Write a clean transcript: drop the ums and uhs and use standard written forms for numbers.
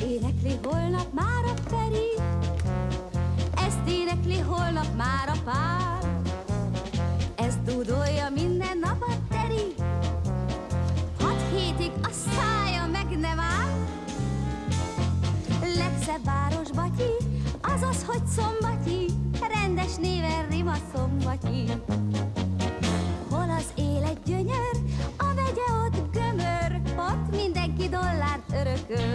énekli holnap már a Feri, ezt énekli holnap már a Pál, ezt dúdolja minden nap a Teri, 6 hétig a szája meg nem áll. Legszebb város Batyi, azaz, hogy Szombatyi, rendes néven rima Szombatyi. Hol az élet gyönyör, a vegye ott gömör, ott mindenki dollárt örököl.